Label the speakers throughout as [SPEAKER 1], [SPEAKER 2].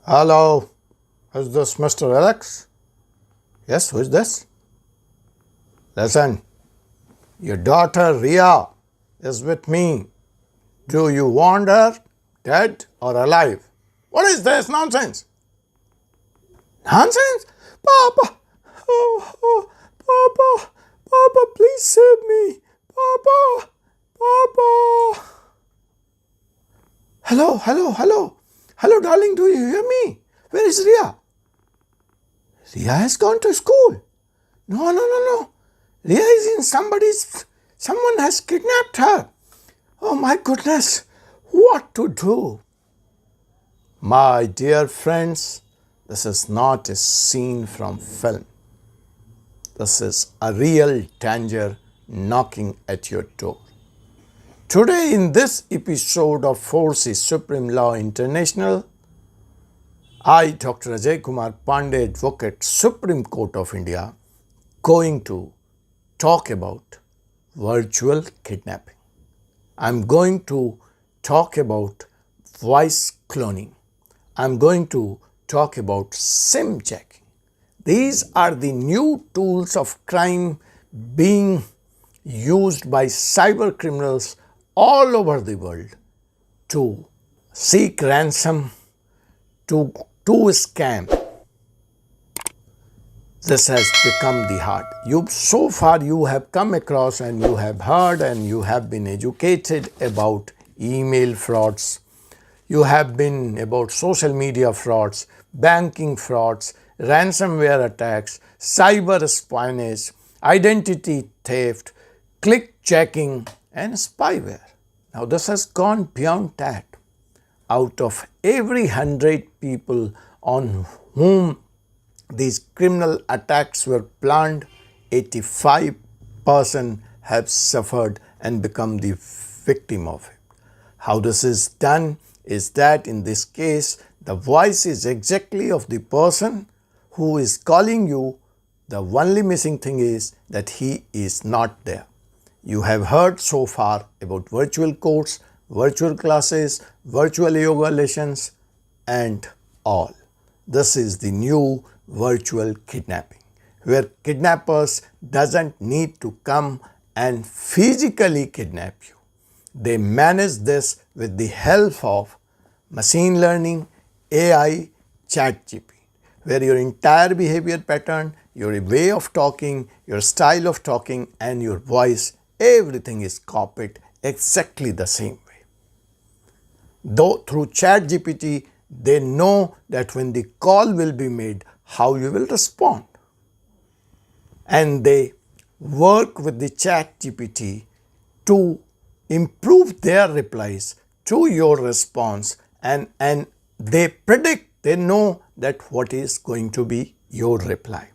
[SPEAKER 1] Hello, is this Mr. Alex? Yes, who is this? Listen, your daughter Ria is with me. Do you want her dead or alive? What is this nonsense? Nonsense? Papa! Papa! Papa, please save me! Papa! Papa! Hello, darling, do you hear me? Where is Ria? Ria has gone to school. No. Ria is in someone has kidnapped her. Oh my goodness, what to do? My dear friends, this is not a scene from film. This is a real danger knocking at your door. Today in this episode of Force Supreme Law International, I, Dr. Ajay Kumar Pandey, Advocate, Supreme Court of India, going to talk about virtual kidnapping. I'm going to talk about voice cloning. I'm going to talk about SIM checking. These are the new tools of crime being used by cybercriminals all over the world to seek ransom, to scam. This has become the heart. So far you have come across and you have heard and you have been educated about email frauds. You have been about social media frauds, banking frauds, ransomware attacks, cyber espionage, identity theft, click checking and spyware. Now this has gone beyond that. Out of every 100 people on whom these criminal attacks were planned, 85% have suffered and become the victim of it. How this is done is that in this case, the voice is exactly of the person who is calling you. The only missing thing is that he is not there. You have heard so far about virtual courts, virtual classes, virtual yoga lessons and all. This is the new virtual kidnapping, where kidnappers doesn't need to come and physically kidnap you. They manage this with the help of machine learning, AI, ChatGPT, where your entire behavior pattern, your way of talking, your style of talking and your voice, everything is copied exactly the same way. Though through ChatGPT, they know that when the call will be made, how you will respond. And they work with the ChatGPT to improve their replies to your response and they predict, they know that what is going to be your reply.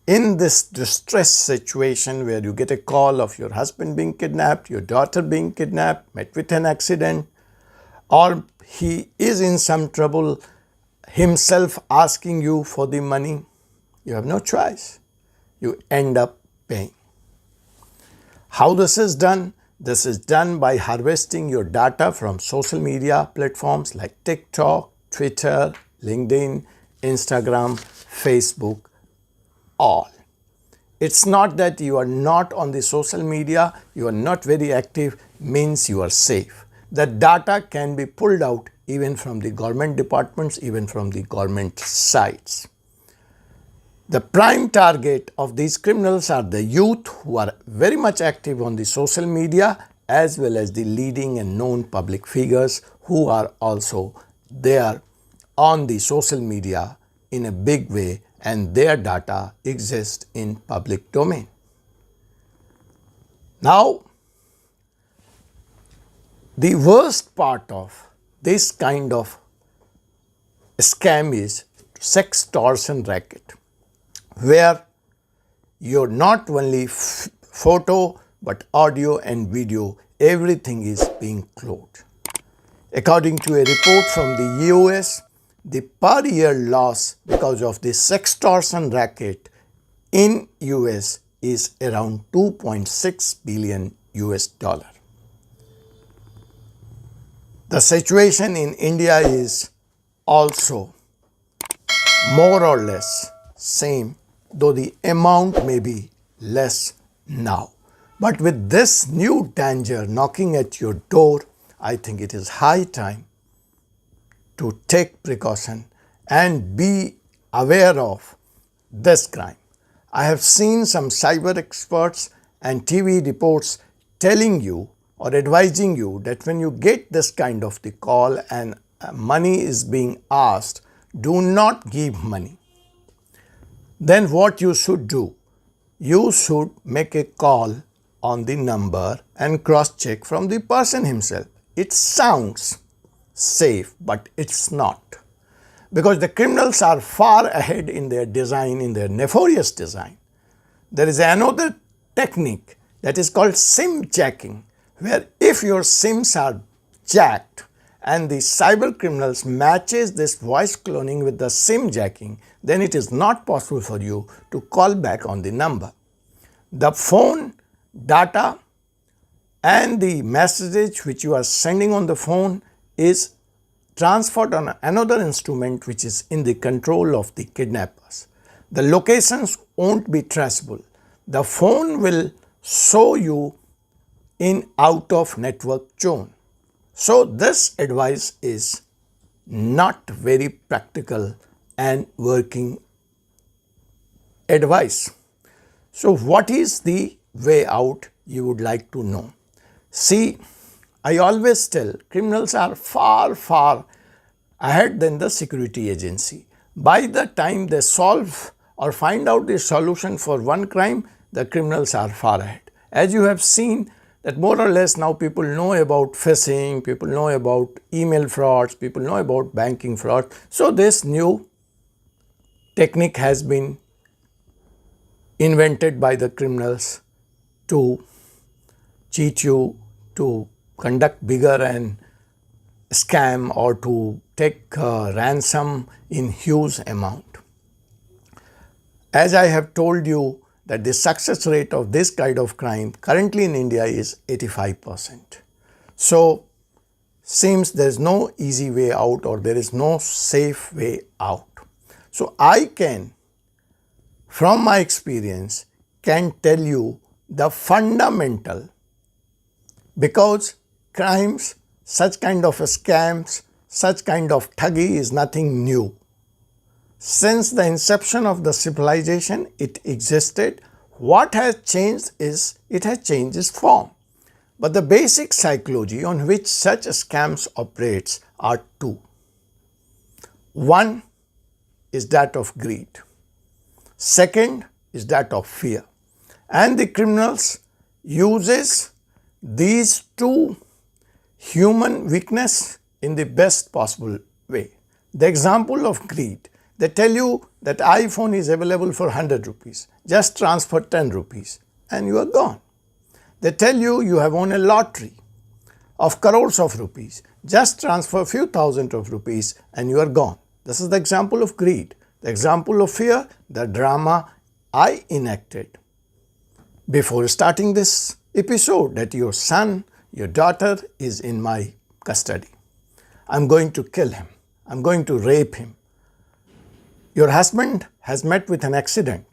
[SPEAKER 1] In this distress situation where you get a call of your husband being kidnapped, your daughter being kidnapped, met with an accident, or he is in some trouble, himself asking you for the money, you have no choice. You end up paying. How this is done? This is done by harvesting your data from social media platforms like TikTok, Twitter, LinkedIn, Instagram, Facebook, all. It's not that you are not on the social media, you are not very active, means you are safe. The data can be pulled out even from the government departments, even from the government sites. The prime target of these criminals are the youth who are very much active on the social media, as well as the leading and known public figures who are also there on the social media in a big way, and their data exists in public domain. Now, the worst part of this kind of scam is sextortion racket, where you're not only photo but audio and video, everything is being cloned. According to a report from the US, the per year loss because of the sextortion racket in US is around 2.6 billion US dollar. The situation in India is also more or less same, though the amount may be less now. But with this new danger knocking at your door, I think it is high time to take precaution and be aware of this crime. I have seen some cyber experts and TV reports telling you or advising you that when you get this kind of the call and money is being asked, do not give money. Then what you should do? You should make a call on the number and cross-check from the person himself. It sounds safe, but it's not. Because the criminals are far ahead in their design, in their nefarious design. There is another technique that is called SIM jacking, where if your SIMs are jacked and the cyber criminals matches this voice cloning with the SIM jacking, then it is not possible for you to call back on the number. The phone data and the message which you are sending on the phone is transferred on another instrument which is in the control of the kidnappers. The locations won't be traceable. The phone will show you in out of network zone. So this advice is not very practical and working advice. So what is the way out, you would like to know? See, I always tell criminals are far ahead than the security agency. By the time they solve or find out the solution for one crime, the criminals are far ahead. As you have seen that more or less now people know about phishing, people know about email frauds, people know about banking fraud. So this new technique has been invented by the criminals to cheat you, to conduct bigger and scam or to take ransom in huge amount. As I have told you that the success rate of this kind of crime currently in India is 85%. So seems there is no easy way out or there is no safe way out. So I can, from my experience, can tell you the fundamental, because crimes, such kind of scams, such kind of thuggy is nothing new. Since the inception of the civilization, it existed. What has changed is, it has changed its form. But the basic psychology on which such scams operates are two. One is that of greed. Second is that of fear. And the criminals uses these two human weakness in the best possible way. The example of greed, they tell you that iPhone is available for 100 rupees. Just transfer 10 rupees and you are gone. They tell you you have won a lottery of crores of rupees. Just transfer few thousand of rupees and you are gone. This is the example of greed. The example of fear, the drama I enacted before starting this episode, that your son, your daughter is in my custody. I'm going to kill him. I'm going to rape him. Your husband has met with an accident,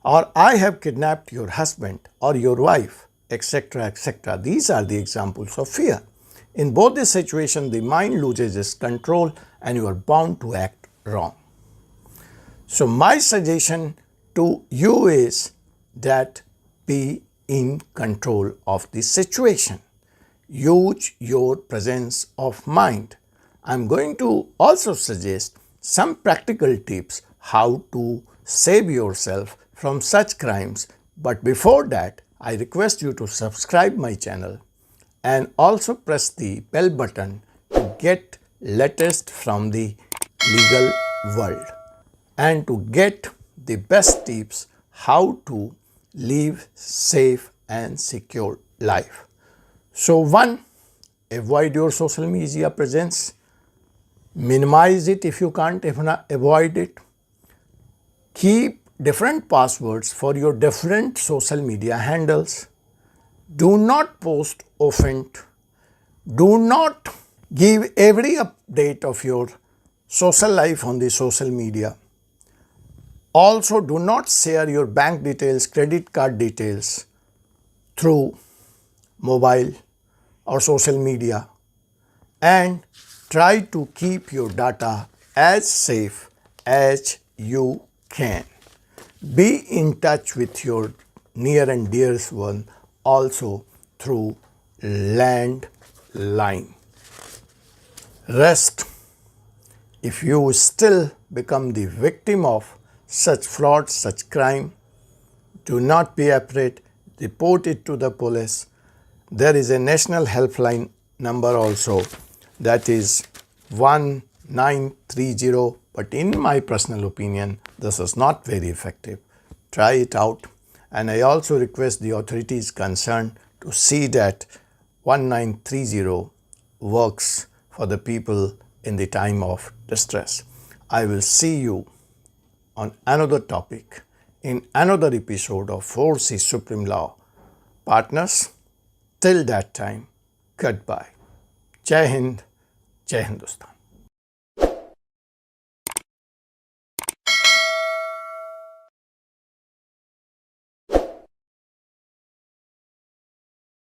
[SPEAKER 1] or I have kidnapped your husband or your wife, etc., etc. These are the examples of fear. In both these situations, the mind loses its control and you are bound to act wrong. So my suggestion to you is that be in control of the situation. Use your presence of mind. I'm going to also suggest some practical tips how to save yourself from such crimes. But before that, I request you to subscribe my channel and also press the bell button to get latest from the legal world and to get the best tips how to live safe and secure life. So one, avoid your social media presence. Minimize it if you can't avoid it. Keep different passwords for your different social media handles. Do not post often. Do not give every update of your social life on the social media. Also, do not share your bank details, credit card details through mobile or social media, and try to keep your data as safe as you can. Be in touch with your near and dearest one also through landline. Rest, if you still become the victim of such fraud, such crime, do not be afraid, report it to the police. There is a national helpline number also, that is 1930, but in my personal opinion, this is not very effective. Try it out, and I also request the authorities concerned to see that 1930 works for the people in the time of distress. I will see you on another topic in another episode of 4C Supreme Law. Partners, till that time, goodbye. Jai Hind, Jai Hindustan.